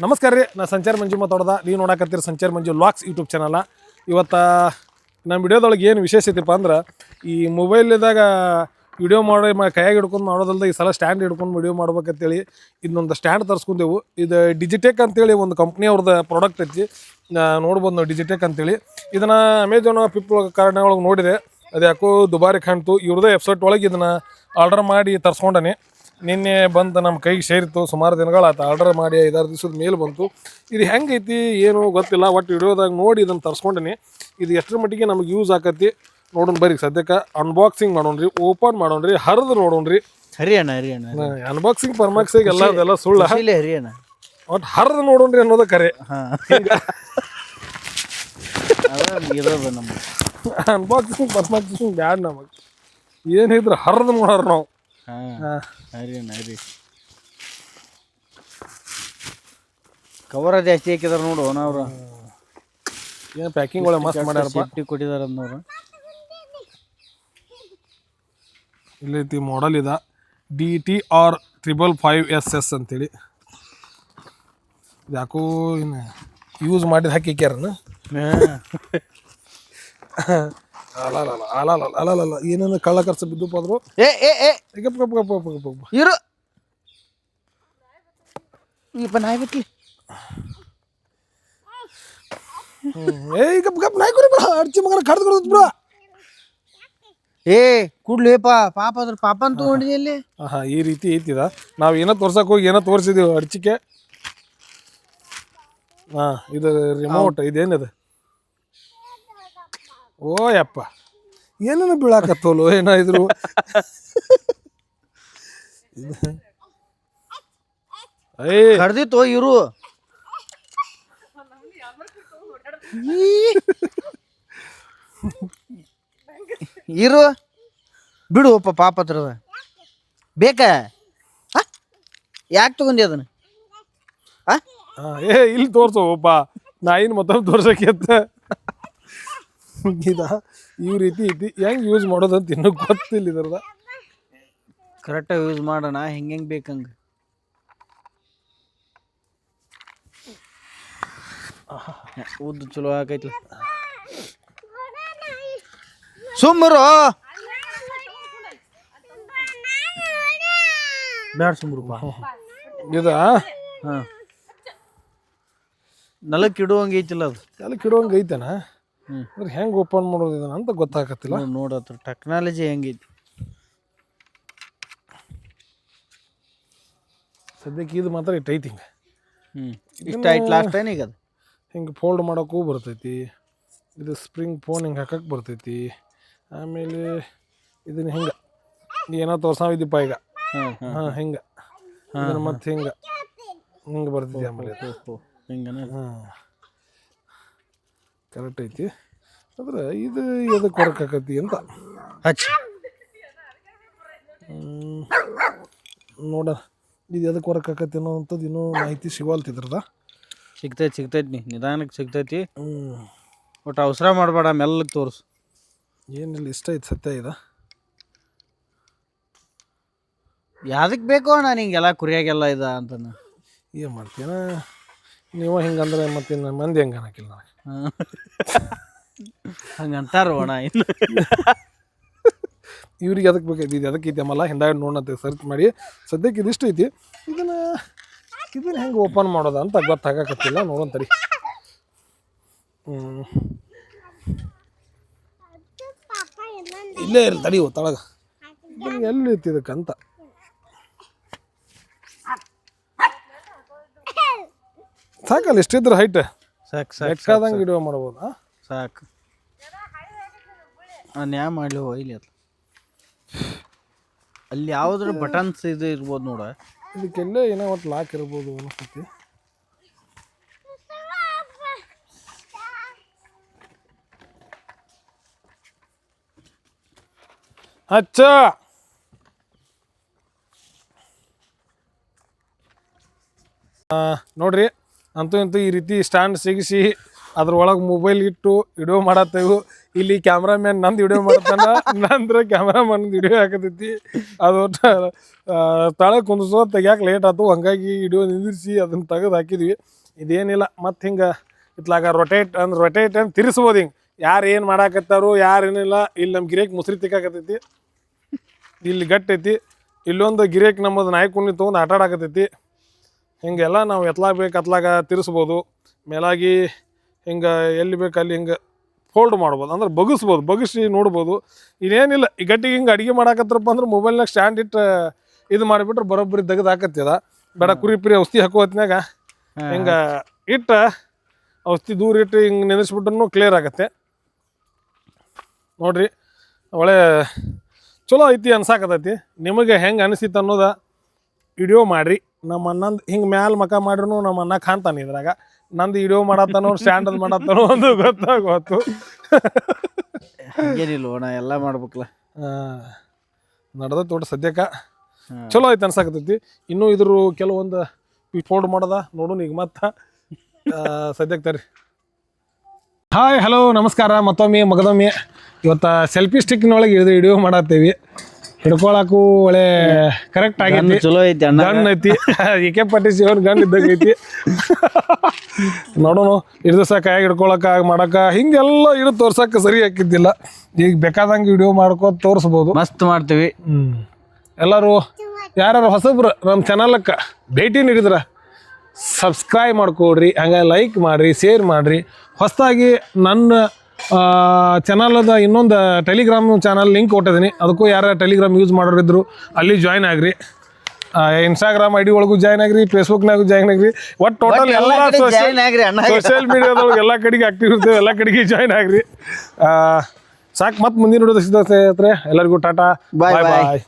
ನಮಸ್ಕಾರ ರೀ, ನಾ ಸಂಚಾರ ಮಂಜು ಮಾತಾಡೋದ. ನೀವು ನೋಡಕತ್ತೀರಿ ಸಂಚಾರ ಮಂಜು ವ್ಲಾಗ್ಸ್ ಯೂಟ್ಯೂಬ್ ಚಾನಲ. ಇವತ್ತು ನಮ್ಮ ವಿಡಿಯೋದೊಳಗೆ ಏನು ವಿಶೇಷ ಐತಿಪ್ಪ ಅಂದ್ರೆ, ಈ ಮೊಬೈಲ್ದಾಗ ವಿಡಿಯೋ ಮಾಡಿ ಕೈಯಾಗಿ ಹಿಡ್ಕೊಂಡು ಮಾಡೋದಲ್ದ ಈ ಸಲ ಸ್ಟ್ಯಾಂಡ್ ಹಿಡ್ಕೊಂಡು ವಿಡಿಯೋ ಮಾಡ್ಬೇಕಂತೇಳಿ ಇದನ್ನೊಂದು ಸ್ಟ್ಯಾಂಡ್ ತರಿಸ್ಕೊಂಡೆವು. ಇದು ಡಿಜಿಟೆಕ್ ಅಂತೇಳಿ ಒಂದು ಕಂಪ್ನಿ ಅವ್ರದ್ದು ಪ್ರಾಡಕ್ಟ್ ಐತಿ, ನೋಡ್ಬೋದು ನಾವು ಡಿಜಿಟೆಕ್ ಅಂತೇಳಿ. ಇದನ್ನು ಅಮೆಝಾನ್ ಫ್ಲಿಪ್ಕಾರ್ಟ್ ಕಾರಣಗಳಿಗೆ ನೋಡಿದೆ, ಅದು ಯಾಕೋ ದುಬಾರಿ ಕಾಣ್ತು. ಇವ್ರದೇ ವೆಬ್ಸೈಟ್ ಒಳಗೆ ಇದನ್ನು ಆರ್ಡರ್ ಮಾಡಿ ತರಿಸ್ಕೊಂಡನೆ. ನಿನ್ನೆ ಬಂದು ನಮ್ಮ ಕೈಗೆ ಸೇರಿತ್ತು. ಸುಮಾರು ದಿನಗಳಾಯ್ತು ಆರ್ಡರ್ ಮಾಡಿ, 5-6 ದಿವಸದ ಮೇಲೆ ಬಂತು. ಇದು ಹೆಂಗೈತಿ ಏನು ಗೊತ್ತಿಲ್ಲ, ಒಟ್ಟು ವಿಡಿಯೋದಾಗ ನೋಡಿ ಇದನ್ನು ತರಿಸ್ಕೊಂಡೀನಿ. ಇದು ಎಷ್ಟರ ಮಟ್ಟಿಗೆ ನಮಗೆ ಯೂಸ್ ಆಕತಿ ನೋಡೋಣ ಬರ್ರಿ. ಸದ್ಯಕ್ಕೆ ಅನ್ಬಾಕ್ಸಿಂಗ್ ಮಾಡೋಣ್ರಿ, ಓಪನ್ ಮಾಡೋಣ್ರಿ, ಹರಿದು ನೋಡೋಣ್ರಿ. ಹರಿಯಾಣ ಅನ್ಬಾಕ್ಸಿಂಗ್ ಪರ್ಮಾಕ್ಸಿಂಗ್ ಎಲ್ಲ ಸುಳ್ಳ, ಹರಿಯಾಣ ಒಟ್ಟು ಹರಿದು ನೋಡೋಣ್ರಿ ಅನ್ನೋದು ಕರೆ. ಅನ್ಬಾಕ್ಸಿಂಗ್ ಪರ್ಮಾಕ್ಸಿಂಗ್ ಬ್ಯಾಡ್ ನಮಗೆ, ಏನಿದ್ರು ಹರಿದು ಮಾಡೋರು ನಾವು. ಕವರ ಜಾಸ್ತಿ ಹಾಕಿದಾರ ನೋಡು ಅವ್ರು. ಏನು ಪ್ಯಾಕಿಂಗ್ ಒಳಗೆ ಮಸ್ತ್ ಮಾಡ್ಯಾರಪ್ಪ. ಸೇಫ್ಟಿ ಕೊಟ್ಟಿದಾರ ಅನ್ನೋರು. ಇಲ್ಲೈತಿ ಮಾಡಲ್ ಇದ DTR 555SS ಅಂತೇಳಿ. ಯಾಕೋ ಇನ್ನು ಯೂಸ್ ಮಾಡಿದ ಹಾಕಿಕ್ಯಾರನ. ಅಲ್ಲ ಏನೇನು ಕಳ್ಳ ಕರ್ಸ ಬಿದ್ದು ಆದ್ರು. ಇರು ಇಪ್ಪ ನಾಯಿ ಬಿಟ್ಲಿ. ಅಡ್ಚಿ ಮಗನ ಕಡ್ದು ಕೊಡೋದು ಬಿಡು. ಕೂಡ್ಲೇಪ ಪಾಪ ಅದ್ರ ಪಾಪನ್ ತಗೊಂಡಿದ್ದೆ. ಈ ರೀತಿ ಐತಿದ. ನಾವು ಏನೋ ತೋರ್ಸಕ್ ಹೋಗಿ ಏನೋ ತೋರಿಸಿದೀವಿ ಅಡ್ಚಿಕೆ. ಇದು ರಿಮೋಟ್. ಇದೇನಿದೆ? ಓ ಯಪ್ಪ, ಏನೇನು ಬೀಳಾಕತ್ತೋಲು ಏನಾದ್ರು. ಕಡ್ದಿತ್ತು ಇರು. ಇರು ಬಿಡು ಪಾಪ ಹತ್ರದ ಬೇಕಾ? ಯಾಕೆ ತಗೊಂಡಿ ಅದನ್ನ? ಇಲ್ಲಿ ತೋರ್ಸೋಪ್ಪ, ನಾಯಿನ ಮತ್ತೊಮ್ಮೆ ತೋರ್ಸಕ್ಕೆತ್ತ. ಈ ರೀತಿ ಐತಿ. ಹೆಂಗೆ ಯೂಸ್ ಮಾಡೋದಂತ ಇನ್ನೂ ಗೊತ್ತಿಲ್ಲ. ಇದ್ರದ ಕರೆಕ್ಟಾಗಿ ಯೂಸ್ ಮಾಡೋಣ, ಹೆಂಗೆ ಬೇಕಂಗೆ. ಉದ್ದು ಚಲೋ ಆಕೈತಿ. ಸುಮ್ಮರು ಬ್ಯಾಡ ಸುಮ್ರಪ್ಪ. ಇದ ನೆಲಕ್ಕೆ ಇಡುವಂಗೆ ಐತಿಲ್ಲ ಅದು. ನೆಲಕ್ಕೆ ಇಡುವಂಗೆ ಐತನ. ಅಂದ್ರೆ ಹೆಂಗೆ ಓಪನ್ ಮಾಡೋದು ಇದನ್ನ ಅಂತ ಗೊತ್ತಾಗತ್ತಿಲ್ಲ. ನೋಡತ್ರ ಟೆಕ್ನಾಲಜಿ ಹೆಂಗೈತಿ. ಸದ್ಯಕ್ಕೆ ಇದು ಮಾತ್ರ ಇಟ್ಟೈತಿ. ಹಿಂಗೆ ಇಷ್ಟ ಆಯ್ತು ಲಾಸ್ಟ್ ಟೈಮ್. ಈಗ ಅದು ಹಿಂಗೆ ಫೋಲ್ಡ್ ಮಾಡೋಕ್ಕೂ ಬರ್ತೈತಿ. ಇದು ಸ್ಪ್ರಿಂಗ್ ಫೋನ್ ಹಿಂಗೆ ಹಾಕಕ್ಕೆ ಬರ್ತೈತಿ. ಆಮೇಲೆ ಇದನ್ನ ಹಿಂಗೆ ಏನೋ ತೋರ್ಸಾವಿದ್ದೀಪ ಈಗ. ಹಿಂಗೆ ಇದನ್ನು ಮತ್ತೆ ಹಿಂಗೆ ಬರ್ತೈತಿ. ಆಮೇಲೆ ಹಿಂಗೆ ಕರೆಕ್ಟ್ ಐತಿ. ಅಂದ್ರೆ ಇದು ಎದಕ್ಕೆ ವರ್ಕ್ ಆಕತಿ ಅಂತ ಹಚ್ಚಿ ನೋಡ. ಇದು ಎದಕ್ಕೆ ವರ್ಕ್ ಆಕತಿ ಅನ್ನೋ ಅಂಥದ್ದು ಇನ್ನೂ ಮಾಹಿತಿ ಸಿಗೋಲ್ತಿದ್ರದ. ಸಿಗ್ತೈತಿ ನೀ ನಿಧಾನಕ್ಕೆ ಸಿಗ್ತೈತಿ. ಒಟ್ಟು ಅವಸರ ಮಾಡಬೇಡ, ಮೆಲ್ಲಗೆ ತೋರಿಸು. ಏನಿಲ್ಲ, ಇಷ್ಟ ಐತೆ ಸತ್ಯ. ಇದು ಯಾವ್ದಕ್ಕೆ ಬೇಕೋ ನಾನು ಹಿಂಗೆಲ್ಲ ಕುರಿಯಾಗೆಲ್ಲ ಇದೆ ಅಂತ. ಏನು ಮಾಡ್ತೀನ ನೀವು ಹಿಂಗಂದ್ರೆ ಮತ್ತೆ ಮಂದಿ ಹೆಂಗೆ ಅನ್ನಕಿಲ್ಲ ನನಗೆ. ಹಂಗಂತಾರ ಅಣ್ಣ. ಇನ್ನು ಇವ್ರಿಗೆ ಅದಕ್ಕೆ ಬೇಕೈತಿ, ಇದು ಅದಕ್ಕೆ ಐತಿ ಆಮಲ್ಲ ಹಿಂದಾಗಿ ನೋಡಂತ ಸರ್ಚ್ ಮಾಡಿ. ಸದ್ಯಕ್ಕೆ ಇದಿಷ್ಟು ಐತಿ. ಇದನ್ನು ಹೆಂಗೆ ಓಪನ್ ಮಾಡೋದ ಅಂತ ಗೊತ್ತಾಗಕತ್ತಿಲ್ಲ. ನೋಡೋಂತರಿ. ಇಲ್ಲೇ ಇರಲಿ ತಡಿ, ತಳಗ ಎಲ್ಲಿ ಐತಿ ಇದಕ್ಕಂತ. ಸಾಕಲ್ಲ, ಇಷ್ಟಿದ್ರೆ ಹೈಟ್ ಬೇಕಾದಂಗೆ ವಿಡಿಯೋ ಮಾಡ್ಬೋದು. ಸಾಕು. ನಾನು ಯಾವ ಮಾಡಲಿ ಇಲ್ಲಿ ಅದು ಅಲ್ಲಿ ಯಾವುದ್ರ ಬಟನ್ಸ್ ಇದು ಇರ್ಬೋದು ನೋಡ. ಇದಕ್ಕೆಲ್ಲೇ ಏನೋ ಒಟ್ಟು ಲಾಕ್ ಇರ್ಬೋದು ಅನಿಸ್ತೈತಿ. ಅಚ್ಚ ನೋಡ್ರಿ, ಅಂತೂ ಇಂತೂ ಈ ರೀತಿ ಸ್ಟ್ಯಾಂಡ್ ಸಿಗಿಸಿ ಅದ್ರೊಳಗೆ ಮೊಬೈಲ್ ಇಟ್ಟು ವಿಡಿಯೋ ಮಾಡತ್ತೇವು. ಇಲ್ಲಿ ಕ್ಯಾಮ್ರಾಮ್ಯಾನ್ ನಂದು ವಿಡಿಯೋ ಮಾಡ್ತಾನ, ನಂದ್ರ ಕ್ಯಾಮ್ರಾಮನ್ ವಿಡಿಯೋ ಹಾಕತೈತಿ. ಅದು ತಳಗೆ ಕುಂದಿಸೋ ತೆಗ್ಯಾಕೆ ಲೇಟ್ ಆಯ್ತು, ಹಂಗಾಗಿ ವಿಡಿಯೋ ನಿಂದಿರಿಸಿ ಅದನ್ನು ತೆಗೆದು ಹಾಕಿದ್ವಿ. ಇದೇನಿಲ್ಲ ಮತ್ತು ಹಿಂಗೆ ಇತ್ಲಾಗ ರೊಟೇಟ್ ಅಂತ ತಿರ್ಸ್ಬೋದು. ಹಿಂಗೆ ಯಾರು ಏನು ಮಾಡಾಕತ್ತಾರು ಯಾರು ಏನಿಲ್ಲ. ಇಲ್ಲಿ ನಮ್ಮ ಗಿರೇಕ್ ಮುಸ್ರಿ ತಿಕ್ಕಾಕತ್ತೈತಿ, ಇಲ್ಲಿ ಗಟ್ಟೈತಿ. ಇಲ್ಲೊಂದು ಗಿರೇಕ್ ನಮ್ಮದು ನಾಯಿ ಕುಣ್ಣಿ ತೊಗೊಂಡು ಆಟ ಆಡಾಕತ್ತೈತಿ. ಹಿಂಗೆಲ್ಲ ನಾವು ಎತ್ಲಾಗ ಬೇಕು ಅತ್ಲಾಗ ತಿರ್ಸ್ಬೋದು. ಮೇಲಾಗಿ ಹಿಂಗೆ ಎಲ್ಲಿ ಬೇಕು ಅಲ್ಲಿ ಹಿಂಗೆ ಫೋಲ್ಡ್ ಮಾಡ್ಬೋದು, ಅಂದ್ರೆ ಬಗ್ಗಿಸ್ಬೋದು, ಬಗ್ಗಿಸಿ ನೋಡ್ಬೋದು. ಇನ್ನೇನಿಲ್ಲ, ಈ ಗಟ್ಟಿಗೆ ಹಿಂಗೆ ಅಡುಗೆ ಮಾಡಾಕತ್ರಪ್ಪ ಅಂದ್ರೆ ಮೊಬೈಲ್ನಾಗ ಸ್ಟ್ಯಾಂಡ್ ಇಟ್ಟು ಇದು ಮಾಡಿಬಿಟ್ರೆ ಬರೋಬ್ಬರಿ ತೆಗೆದು ಹಾಕತ್ತದ. ಬೇಡ ಕುರಿ ಪಿರಿ ಔಷಧಿ ಹಾಕೋ ಹೊತ್ನಾಗ ಹಿಂಗೆ ಇಟ್ಟು ಔಷಧಿ ದೂರ ಇಟ್ಟು ಹಿಂಗೆ ನೆನೆಸ್ಬಿಟ್ರೂ ಕ್ಲಿಯರ್ ಆಗತ್ತೆ ನೋಡ್ರಿ. ಒಳ್ಳೆ ಚಲೋ ಐತಿ ಅನ್ಸಾಕತೈತಿ. ನಿಮಗೆ ಹೆಂಗೆ ಅನಿಸಿತ್ತು ಅನ್ನೋದು ವಿಡಿಯೋ ಮಾಡಿರಿ. ನಮ್ಮ ಅಣ್ಣಂದು ಹಿಂಗೆ ಮ್ಯಾಲೆ ಮಕ ಮಾಡ್ರೂ ನಮ್ಮ ಅಣ್ಣ ಕಾಣ್ತಾನೆ ಇದ್ರಾಗ. ನಂದು ವಿಡಿಯೋ ಮಾಡತ್ತಾನೋ ಸ್ಟ್ಯಾಂಡಲ್ಲಿ ಮಾಡತ್ತಾನೋ ಒಂದು ಗೊತ್ತಾಗೋತು. ಏನಿಲ್ಲ ಅಣ್ಣ, ಎಲ್ಲ ಮಾಡ್ಬೇಕಲ್ಲ. ನಡೆದ ತೋಟ ಸದ್ಯಕ್ಕೆ ಚಲೋ ಐತೆ ಅನ್ಸಾಕತೈತಿ. ಇನ್ನೂ ಇದ್ರ ಕೆಲವೊಂದು ಫೋಲ್ಡ್ ಮಾಡೋದ ನೋಡೋಣ ಈಗ ಮತ್ತೆ ಸದ್ಯಕ್ಕೆ ತರಿ. ಹಾಯ್ ಹಲೋ ನಮಸ್ಕಾರ ಮತ್ತೊಮ್ಮೆ ಮಗದೊಮ್ಮೆ. ಇವತ್ತು ಸೆಲ್ಫಿ ಸ್ಟಿಕ್ನೊಳಗೆ ಇಳಿದು ವಿಡಿಯೋ ಮಾಡತ್ತೇವಿ. ಹಿಡ್ಕೊಳಕ್ಕೂ ಒಳ್ಳೆ ಕರೆಕ್ಟ್ ಆಗೈತಿ. ಚಲೋ ಐತಿ ಅಣ್ಣ, ಗನ್ ಐತಿ. ಏಕೆ ಪಟ್ಟಿ ಶಿವನ್ ಗನ್ ಇದ್ದಾಗ ಐತಿ. ನೋಡೋಣ ಹಿಡ್ದು ಕೈಯಾಗ ಹಿಡ್ಕೊಳಕ ಮಾಡಕ ಹಿಂಗೆಲ್ಲ ಹಿಡಿದು ತೋರ್ಸಕ್ಕೆ ಸರಿ ಹಾಕಿದ್ದಿಲ್ಲ. ಈಗ ಬೇಕಾದಂಗೆ ವಿಡಿಯೋ ಮಾಡ್ಕೋತ ತೋರಿಸ್ಬೋದು, ಮಸ್ತ್ ಮಾಡ್ತೀವಿ. ಎಲ್ಲರೂ ಯಾರು ಹೊಸಬ್ರು ನಮ್ಮ ಚಾನಲಕ್ಕೆ ಭೇಟಿ ನೀಡಿದ್ರೆ ಸಬ್ಸ್ಕ್ರೈಬ್ ಮಾಡ್ಕೊಡ್ರಿ, ಹಂಗೆ ಲೈಕ್ ಮಾಡಿರಿ, ಶೇರ್ ಮಾಡಿರಿ. ಹೊಸದಾಗಿ ನನ್ನ ಚಾನಲದ ಇನ್ನೊಂದು ಟೆಲಿಗ್ರಾಮ್ ಚಾನಲ್ ಲಿಂಕ್ ಕೊಟ್ಟಿದ್ದೀನಿ, ಅದಕ್ಕೂ ಯಾರು ಟೆಲಿಗ್ರಾಮ್ ಯೂಸ್ ಮಾಡೋರಿದ್ರು ಅಲ್ಲಿ join agri. Instagram I D ಒಳಗೂ ಜಾಯ್ನ್ ಆಗ್ರಿ, ಫೇಸ್ಬುಕ್ನಾಗೂ ಜಾಯ್ನ್ ಆಗ್ರಿ. ಒಟ್ಟು ಟೋಟಲ್ ಎಲ್ಲ ಸೋಷಿಯಲ್ ಮೀಡಿಯಾದೊಳಗೆ ಎಲ್ಲ ಕಡೆಗೆ ಆಕ್ಟಿವ್ ಇರ್ತೇವೆ, ಎಲ್ಲ ಕಡೆಗೆ ಜಾಯ್ನ್ ಆಗ್ರಿ. ಸಾಕು, ಮತ್ತೆ ಮುಂದಿನ ನೋಡೋದು ಸಿದ್ಧತೆ. ಎಲ್ಲರಿಗೂ ಟಾಟಾ, ಬಾಯ್ ಬಾಯ್.